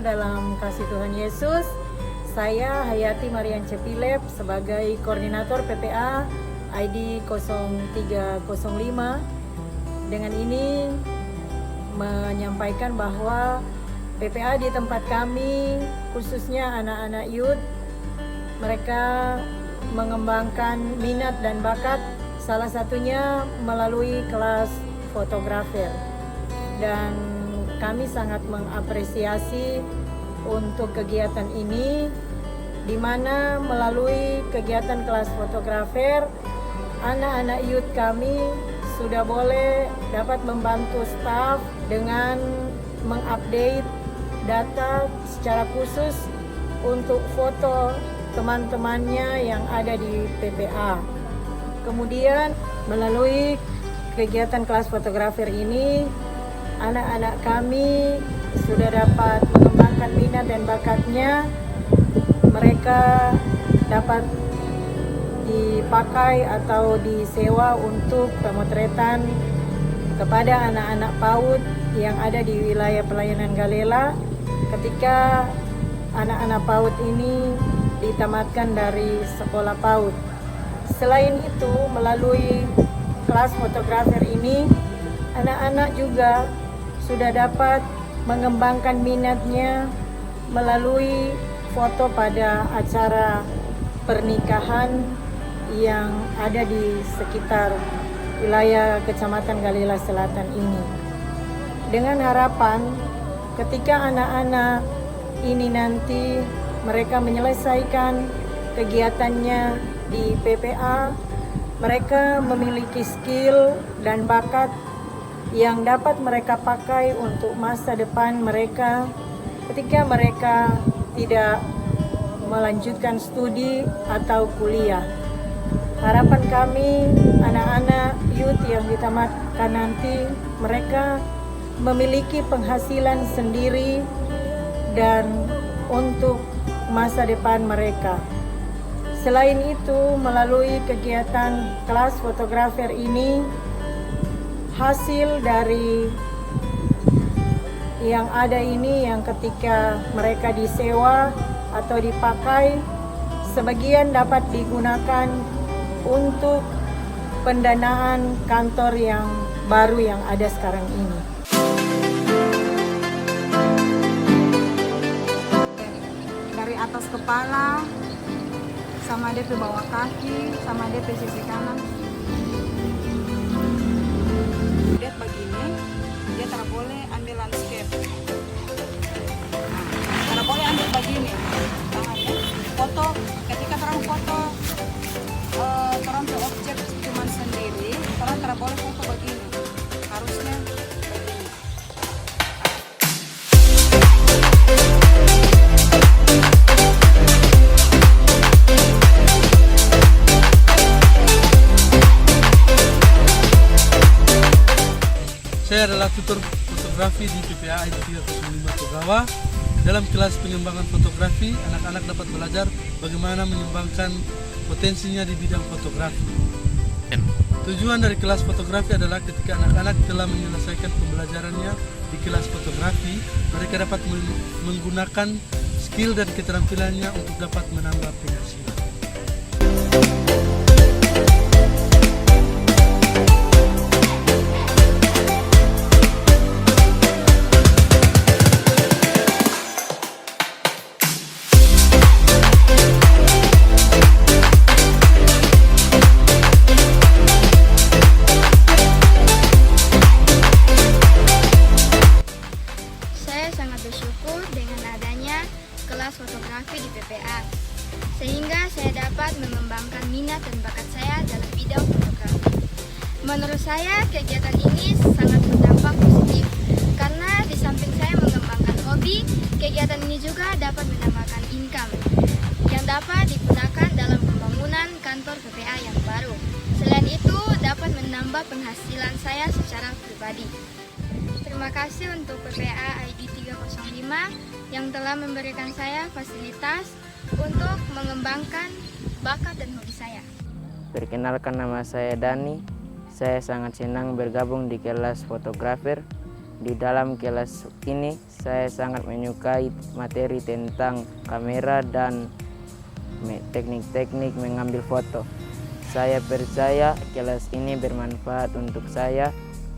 dalam kasih Tuhan Yesus. Saya Hayati Marian Cepilep sebagai Koordinator PPA ID 0305. Dengan ini menyampaikan bahwa PPA di tempat kami, khususnya anak-anak youth, mereka mengembangkan minat dan bakat, salah satunya melalui kelas fotografer. Dan kami sangat mengapresiasi untuk kegiatan ini, di mana melalui kegiatan kelas fotografer, anak-anak youth kami sudah boleh dapat membantu staf dengan mengupdate data secara khusus untuk foto teman-temannya yang ada di PPA. Kemudian melalui kegiatan kelas fotografer ini, anak-anak kami sudah dapat mengembangkan minat dan bakatnya. Mereka dapat dipakai atau disewa untuk pemotretan kepada anak-anak PAUD yang ada di wilayah pelayanan Galela ketika anak-anak PAUD ini ditamatkan dari sekolah PAUD. Selain itu, melalui kelas fotografer ini, anak-anak juga sudah dapat mengembangkan minatnya melalui foto pada acara pernikahan yang ada di sekitar wilayah Kecamatan Galela Selatan ini. Dengan harapan ketika anak-anak ini nanti mereka menyelesaikan kegiatannya di PPA, mereka memiliki skill dan bakat yang dapat mereka pakai untuk masa depan mereka ketika mereka tidak melanjutkan studi atau kuliah. Harapan kami, anak-anak youth yang ditamatkan nanti, mereka memiliki penghasilan sendiri dan untuk masa depan mereka. Selain itu, melalui kegiatan kelas fotografer ini, hasil dari yang ada ini yang ketika mereka disewa atau dipakai, sebagian dapat digunakan untuk pendanaan kantor yang baru yang ada sekarang ini. Dari atas kepala, sama DP bawah kaki, sama DP sisi kanan. Lihat begini, dia tak boleh ambil landscape. Tak boleh ambil begini. Tangannya, foto, ketika terang foto, terang ke objek cuma sendiri, terang tak boleh foto begini. Harusnya begini. Saya adalah tutor fotografi di PPA ID 305 Togawa. Dalam kelas pengembangan fotografi, anak-anak dapat belajar bagaimana mengembangkan potensinya di bidang fotografi. Tujuan dari kelas fotografi adalah ketika anak-anak telah menyelesaikan pembelajarannya di kelas fotografi, mereka dapat menggunakan skill dan keterampilannya untuk dapat menambah penghasilan. Bersyukur dengan adanya kelas fotografi di PPA, sehingga saya dapat mengembangkan minat dan bakat saya dalam bidang fotografi. Menurut saya, kegiatan ini sangat berdampak positif, karena di samping saya mengembangkan hobi, kegiatan ini juga dapat menambahkan income yang dapat digunakan dalam pembangunan kantor PPA yang baru. Selain itu, dapat menambah penghasilan saya secara pribadi. Terima kasih untuk PPA ID 305 yang telah memberikan saya fasilitas untuk mengembangkan bakat dan hobi saya. Perkenalkan, nama saya Dani. Saya sangat senang bergabung di kelas fotografer Di dalam kelas ini saya sangat menyukai materi tentang kamera dan teknik-teknik mengambil foto. Saya percaya kelas ini bermanfaat untuk saya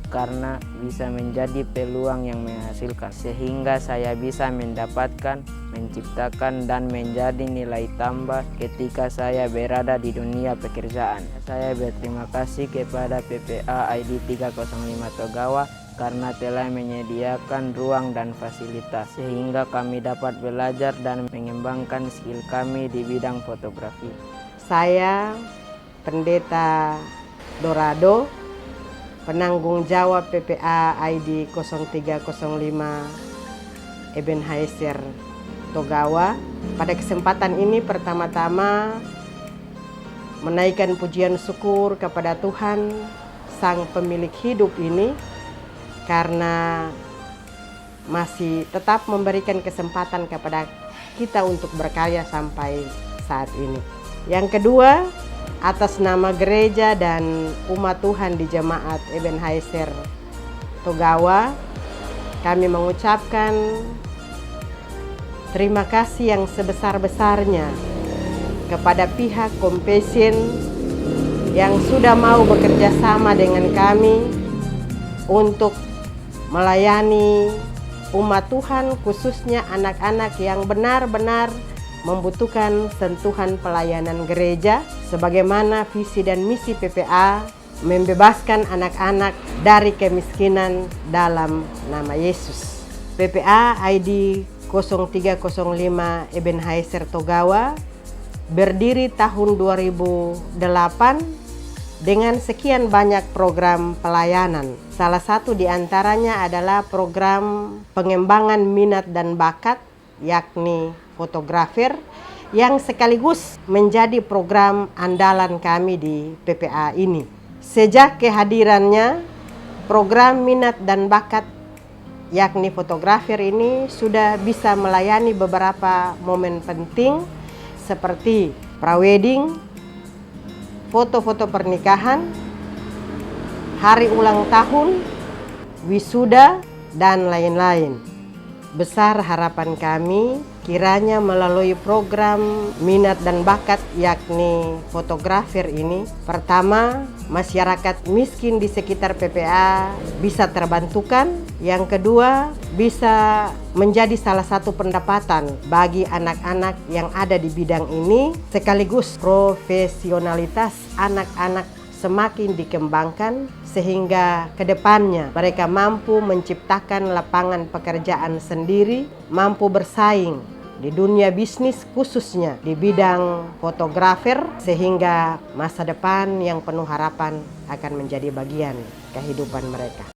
karena bisa menjadi peluang yang menghasilkan, sehingga saya bisa mendapatkan, menciptakan, dan menjadi nilai tambah ketika saya berada di dunia pekerjaan. Saya berterima kasih kepada PPA ID 305 Togawa karena telah menyediakan ruang dan fasilitas, sehingga kami dapat belajar dan mengembangkan skill kami di bidang fotografi. Saya Pendeta Dorado, penanggung jawab PPA ID 0305 Ebenezer Togawa. Pada kesempatan ini pertama-tama menaikkan pujian syukur kepada Tuhan Sang Pemilik hidup ini karena masih tetap memberikan kesempatan kepada kita untuk berkarya sampai saat ini. Yang kedua, atas nama gereja dan umat Tuhan di Jemaat Ebenezer Togawa, kami mengucapkan terima kasih yang sebesar-besarnya kepada pihak Compassion yang sudah mau bekerja sama dengan kami untuk melayani umat Tuhan, khususnya anak-anak yang benar-benar membutuhkan sentuhan pelayanan gereja, sebagaimana visi dan misi PPA membebaskan anak-anak dari kemiskinan dalam nama Yesus. PPA ID 0305 Ebenezer Togawa berdiri tahun 2008 dengan sekian banyak program pelayanan. Salah satu di antaranya adalah program pengembangan minat dan bakat, yakni fotografer, yang sekaligus menjadi program andalan kami di PPA ini. Sejak kehadirannya, program minat dan bakat yakni fotografer ini sudah bisa melayani beberapa momen penting seperti prawedding, foto-foto pernikahan, hari ulang tahun, wisuda, dan lain-lain. Besar harapan kami kiranya melalui program minat dan bakat yakni fotografer ini, pertama, masyarakat miskin di sekitar PPA bisa terbantukan. Yang kedua, bisa menjadi salah satu pendapatan bagi anak-anak yang ada di bidang ini, sekaligus profesionalitas anak-anak semakin dikembangkan sehingga kedepannya mereka mampu menciptakan lapangan pekerjaan sendiri, mampu bersaing di dunia bisnis khususnya di bidang fotografer, sehingga masa depan yang penuh harapan akan menjadi bagian kehidupan mereka.